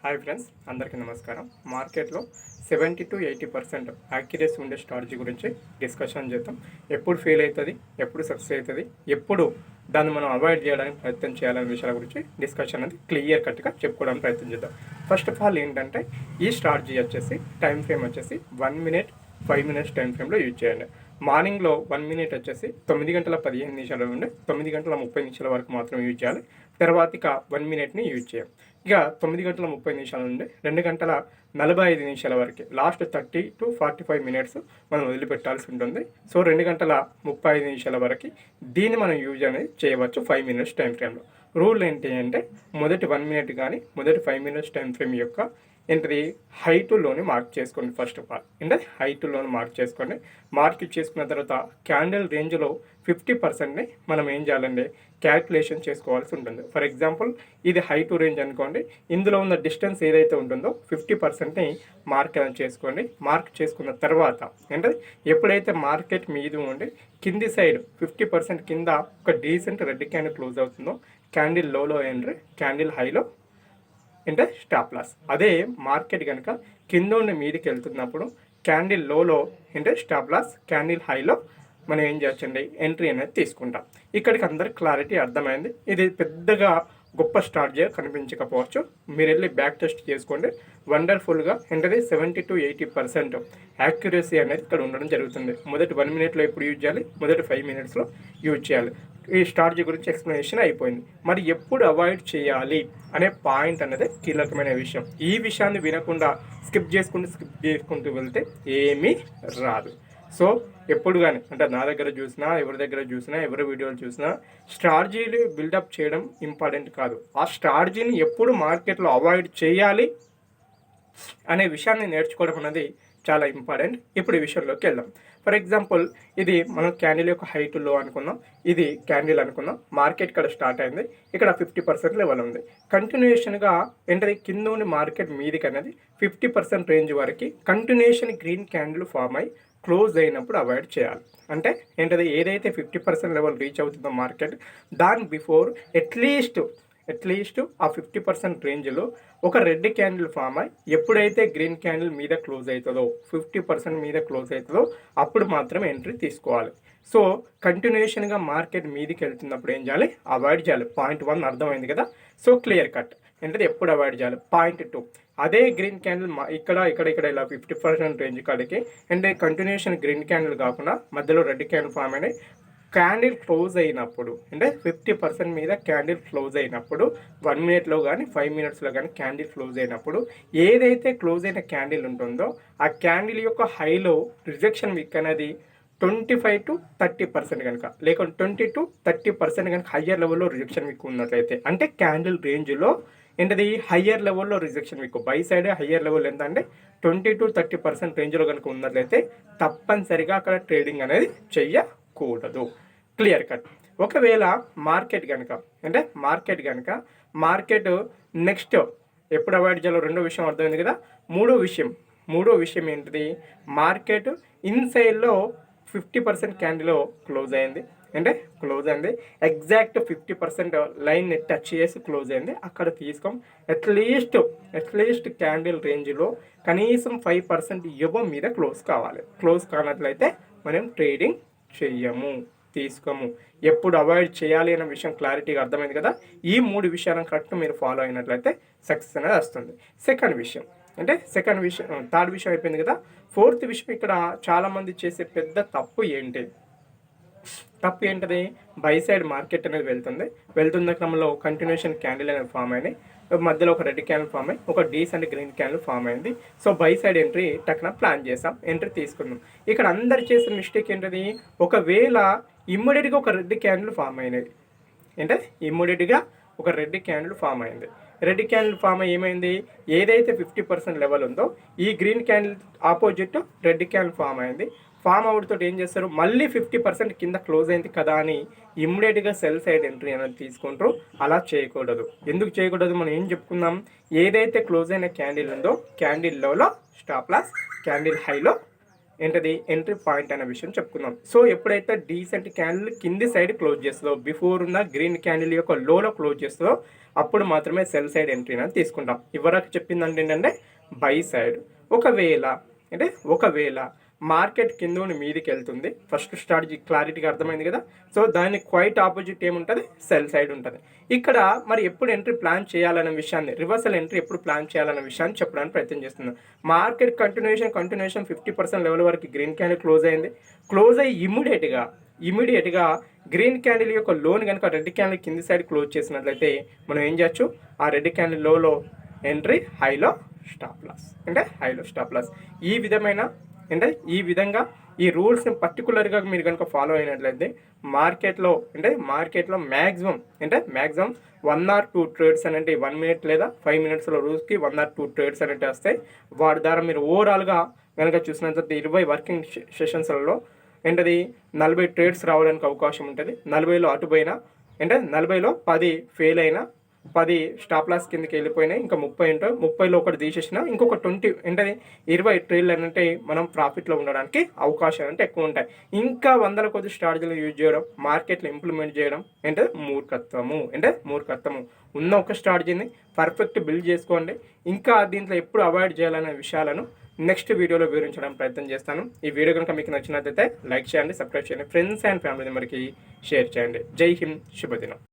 Hi friends, అందరికీ నమస్కారం. మార్కెట్లో 70-80% యాక్యురసీ ఉండే స్ట్రాటజీ గురించి డిస్కషన్ చేద్దాం. ఎప్పుడు ఫెయిల్ అవుతుంది, ఎప్పుడు సక్సెస్ అవుతుంది, ఎప్పుడు దాన్ని మనం అవాయిడ్ చేయడానికి ప్రయత్నం చేయాలనే విషయాల గురించి డిస్కషన్ అనేది క్లియర్ కట్గా చెప్పుకోవడానికి ప్రయత్నం చేద్దాం. ఫస్ట్ ఆఫ్ ఆల్ ఏంటంటే ఈ స్ట్రాటజీ వచ్చేసి టైం ఫ్రేమ్ వచ్చేసి 1 minute 5 minutes టైం ఫ్రేమ్లో యూజ్ చేయండి. మార్నింగ్లో 1 minute వచ్చేసి 9:15 నుండి 9:30 వరకు మాత్రం యూజ్ చేయాలి. తర్వాత ఇక 1 minuteని యూజ్ చేయాలి. ఇక 9:30 నుండి 2:45 వరకు లాస్ట్ 30 to 45 minutes మనం వదిలిపెట్టాల్సి ఉంటుంది. సో 2:35 వరకు దీన్ని మనం యూజ్ అనేది చేయవచ్చు 5 minutes టైం ఫ్రేమ్లో. రూల్ ఏంటి అంటే మొదటి 1 minute కానీ మొదటి 5 minutes టైం ఫ్రేమ్ యొక్క ఏంటది హై టు లోని మార్క్ చేసుకోండి. ఫస్ట్ ఆఫ్ ఆల్ ఏంటది హై టు లోని మార్క్ చేసుకోండి. మార్క్ చేసుకున్న తర్వాత క్యాండిల్ రేంజ్లో 50%ని మనం ఏం చేయాలండి, క్యాల్కులేషన్ చేసుకోవాల్సి ఉంటుంది. ఫర్ ఎగ్జాంపుల్ ఇది హై టు రేంజ్ అనుకోండి, ఇందులో ఉన్న డిస్టెన్స్ ఏదైతే ఉంటుందో 50%ని మార్క్ చేసుకోండి. మార్క్ చేసుకున్న తర్వాత ఏంటది ఎప్పుడైతే మార్కెట్ మీద ఉండి కింది సైడ్ 50% కింద ఒక డీసెంట్ రెడ్ క్యాండిల్ క్లోజ్ అవుతుందో క్యాండిల్ లోలో ఎంట్రీ, క్యాండిల్ హైలో అంటే స్టాప్ లాస్. అదే మార్కెట్ కనుక కింద ఉండి మీదకి వెళ్తున్నప్పుడు క్యాండిల్ లోలో అంటే స్టాప్ లాస్, క్యాండిల్ హైలో మనం ఏం చేయొచ్చండి, ఎంట్రీ అనేది తీసుకుంటాం. ఇక్కడికి అందరికి క్లారిటీ అర్థమైంది. ఇది పెద్దగా గొప్ప స్ట్రాటజీ కనిపించకపోవచ్చు, మీరు వెళ్ళి బ్యాక్ టెస్ట్ చేసుకోండి. వండర్ఫుల్గా ఏంటది 70-80% యాక్యురసీ అనేది ఇక్కడ ఉండడం జరుగుతుంది. మొదటి 1 minuteలో ఎప్పుడు యూజ్ చేయాలి, మొదటి 5 minutesలో యూజ్ చేయాలి. ఈ స్ట్రాటజీ గురించి ఎక్స్ప్లెనేషన్ అయిపోయింది. మరి ఎప్పుడు అవాయిడ్ చేయాలి అనే పాయింట్ అనేది కీలకమైన విషయం. ఈ విషయాన్ని వినకుండా స్కిప్ చేసుకుంటూ వెళ్తే ఏమీ రాదు. సో ఎప్పుడు కానీ అంటే నా దగ్గర చూసినా, ఎవరి దగ్గర చూసినా, ఎవరి వీడియోలు చూసినా స్ట్రాటజీలు బిల్డప్ చేయడం ఇంపార్టెంట్ కాదు. ఆ స్ట్రాటజీని ఎప్పుడు మార్కెట్లో అవాయిడ్ చేయాలి అనే విషయాన్ని నేర్చుకోవడం అనేది చాలా ఇంపార్టెంట్. ఇప్పుడు ఈ విషయంలోకి వెళ్దాం. ఫర్ ఎగ్జాంపుల్ ఇది మనం క్యాండిల్ యొక్క హైట్ లో అనుకుందాం, ఇది క్యాండిల్ అనుకుందాం. మార్కెట్ ఇక్కడ స్టార్ట్ అయింది, ఇక్కడ 50% లెవెల్ ఉంది. కంటిన్యూషన్గా ఏంటది కింద ఉండి మార్కెట్ మీదికి అనేది 50% రేంజ్ వరకు కంటిన్యూషన్ గ్రీన్ క్యాండిల్ ఫామ్ అయ్యి క్లోజ్ అయినప్పుడు అవాయిడ్ చేయాలి. అంటే ఏంటది ఏదైతే 50% లెవెల్ రీచ్ అవుతుందో మార్కెట్, దాని బిఫోర్ అట్లీస్ట్ ఆ 50% రేంజ్లో ఒక రెడ్ క్యాండిల్ ఫామ్ అయ్యి ఎప్పుడైతే గ్రీన్ క్యాండిల్ మీద క్లోజ్ అవుతుందో 50% మీద క్లోజ్ అవుతుందో అప్పుడు మాత్రమే ఎంట్రీ తీసుకోవాలి. సో కంటిన్యూషన్గా మార్కెట్ మీదకి వెళ్తున్నప్పుడు ఏం చేయాలి, అవాయిడ్ చేయాలి. పాయింట్ 1 అర్థమైంది కదా. సో క్లియర్ కట్ ఏంటది ఎప్పుడు అవాయిడ్ చేయాలి. పాయింట్ 2 అదే గ్రీన్ క్యాండిల్ ఇక్కడ ఇలా 50% రేంజ్ కాడికి అంటే కంటిన్యూషన్ గ్రీన్ క్యాండిల్ కాకుండా మధ్యలో రెడ్ క్యాండిల్ ఫామ్ అయినాయి. క్యాండిల్ క్లోజ్ అయినప్పుడు అంటే 50% మీద క్యాండిల్ క్లోజ్ అయినప్పుడు 1 minuteలో కానీ 5 minutesలో కానీ క్యాండిల్ క్లోజ్ అయినప్పుడు ఏదైతే క్లోజ్ అయిన క్యాండిల్ ఉంటుందో ఆ క్యాండిల్ యొక్క హైలో రిజెక్షన్ విక్ అనేది 25-30% కనుక లేకుంటే 20-30% కనుక హయ్యర్ లెవెల్లో రిజెక్షన్ విక్ ఉన్నట్లయితే అంటే క్యాండిల్ రేంజ్లో ఏంటది హయ్యర్ లెవెల్లో రిజెక్షన్ విక్ బై సైడ్ హయ్యర్ లెవెల్ ఎంత అంటే 20-30% రేంజ్లో కనుక ఉన్నట్లయితే తప్పనిసరిగా అక్కడ ట్రేడింగ్ అనేది చెయ్యకూడదు. Clear cut. ఒకవేళ మార్కెట్ కనుక నెక్స్ట్ ఎప్పుడు అవాయిడ్ చేయాలో రెండో విషయం అర్థమైంది కదా. మూడో విషయం ఏంటిది, మార్కెట్ ఇన్సైడ్లో 50% క్యాండిల్ క్లోజ్ అయింది ఎగ్జాక్ట్ 50% లైన్ టచ్ చేసి క్లోజ్ అయింది. అక్కడ తీసుకోం అట్లీస్ట్ క్యాండిల్ రేంజ్లో కనీసం 5% ఎబో మీద క్లోజ్ కావాలి. క్లోజ్ కానట్లయితే మనం ట్రేడింగ్ తీసుకోము. ఎప్పుడు అవాయిడ్ చేయాలి అనే విషయం క్లారిటీగా అర్థమైంది కదా. ఈ 3 విషయాలను కరెక్ట్ మీరు ఫాలో అయినట్లయితే సక్సెస్ అనేది వస్తుంది. థర్డ్ విషయం అయిపోయింది కదా. ఫోర్త్ విషయం ఇక్కడ చాలామంది చేసే పెద్ద తప్పు ఏంటది, బై సైడ్ మార్కెట్ అనేది వెళ్తున్న క్రమంలో కంటిన్యూషన్ క్యాండిల్ అనేది ఫామ్ అయినాయి, మధ్యలో ఒక రెడ్ క్యాండిల్ ఫామ్ అయ్యి ఒక డీసెంట్ గ్రీన్ క్యాండిల్ ఫామ్ అయింది. సో బై సైడ్ ఎంట్రీ టక్న ప్లాన్ చేసాం, ఎంట్రీ తీసుకున్నాం. ఇక్కడ అందరు చేసే మిస్టేక్ ఏంటది, ఒకవేళ ఇమ్మీడియట్గా ఒక రెడ్ క్యాండిల్ ఫామ్ అయినది రెడ్ క్యాండిల్ ఫామ్ అయ్యి ఏమైంది, ఏదైతే 50% లెవెల్ ఉందో ఈ green candle opposite red candle form అయింది. ఫామ్ అవుట్తో ఏం చేస్తారు, మళ్ళీ 50% కింద క్లోజ్ అయింది కదా అని ఇమ్మీడియట్గా సెల్ సైడ్ ఎంట్రీ అనేది తీసుకుంటారు. అలా చేయకూడదు. ఎందుకు చేయకూడదు మనం ఏం చెప్పుకుందాం, ఏదైతే క్లోజ్ అయిన క్యాండిల్ ఉందో క్యాండిల్ లోలో స్టాప్ లాస్, క్యాండిల్ హైలో ఏంటది ఎంట్రీ పాయింట్ అనే విషయం చెప్పుకుందాం. సో ఎప్పుడైతే డీసెంట్ క్యాండిల్ కింది సైడ్ క్లోజ్ చేస్తుందో, బిఫోర్ ఉన్న గ్రీన్ క్యాండిల్ యొక్క లోలో క్లోజ్ చేస్తుందో అప్పుడు మాత్రమే సెల్ సైడ్ ఎంట్రీ అని తీసుకుంటాం. ఇవరకు చెప్పిందంటే ఏంటంటే బై సైడ్. ఒకవేళ మార్కెట్ కింద మీదికి వెళ్తుంది, ఫస్ట్ స్ట్రాటజీ క్లారిటీగా అర్థమైంది కదా. సో దానికి క్వైట్ ఆపోజిట్ ఏముంటుంది, సెల్ సైడ్ ఉంటుంది. ఇక్కడ మరి ఎప్పుడు ఎంట్రీ ప్లాన్ చేయాలనే విషయాన్ని, రివర్సల్ ఎంట్రీ ఎప్పుడు ప్లాన్ చేయాలనే విషయాన్ని చెప్పడానికి ప్రయత్నం చేస్తున్నాం. మార్కెట్ కంటిన్యూషన్ 50% లెవెల్ వరకు గ్రీన్ క్యాండిల్ క్లోజ్ అయింది. క్లోజ్ అయ్యి ఇమీడియట్గా గ్రీన్ క్యాండిల్ యొక్క లోన్ కనుక రెడ్ క్యాండిల్ కింది సైడ్ క్లోజ్ చేసినట్లయితే మనం ఏం చేయొచ్చు, ఆ రెడ్ క్యాండిల్ లోలో ఎంట్రీ, హైలో స్టాప్ లాస్. ఈ విధంగా ఈ రూల్స్ని పర్టికులర్గా మీరు కనుక ఫాలో అయినట్లయితే మార్కెట్లో మ్యాక్సిమం 1 or 2 ట్రేడ్స్ అంటే 1 minute లేదా 5 minutesలో రోజుకి 1 or 2 ట్రేడ్స్ అనేవి వస్తాయి. వాటి ద్వారా మీరు ఓవరాల్గా కనుక చూసినట్లయితే 20 వర్కింగ్ సెషన్స్లలో 40 ట్రేడ్స్ రావడానికి అవకాశం ఉంటుంది. 40లో అటుపోయినా 40లో 10 ఫెయిల్ అయినా, 10 స్టాప్ లాస్ కిందకి వెళ్ళిపోయినాయి, ఇంకా 30లో ఒకటి తీసేసిన ఇంకొక 20 ట్రేడ్లు అంటే మనం ప్రాఫిట్లో ఉండడానికి అవకాశాలు అంటే ఎక్కువ ఉంటాయి. ఇంకా 100 కొద్ది స్ట్రాటజీలు యూజ్ చేయడం, మార్కెట్లో ఇంప్లిమెంట్ చేయడం మూర్ఖత్వము. ఉన్న ఒక స్ట్రాటజీని పర్ఫెక్ట్ బిల్డ్ చేసుకోండి. ఇంకా దీంట్లో ఎప్పుడు అవాయిడ్ చేయాలనే విషయాలను నెక్స్ట్ వీడియోలో వివరించడానికి ప్రయత్నం చేస్తాను. ఈ వీడియో కనుక మీకు నచ్చినట్లయితే లైక్ చేయండి, సబ్స్క్రైబ్ చేయండి, ఫ్రెండ్స్ అండ్ ఫ్యామిలీ మెంబర్కి షేర్ చేయండి. జై హింద్, శుభదినం.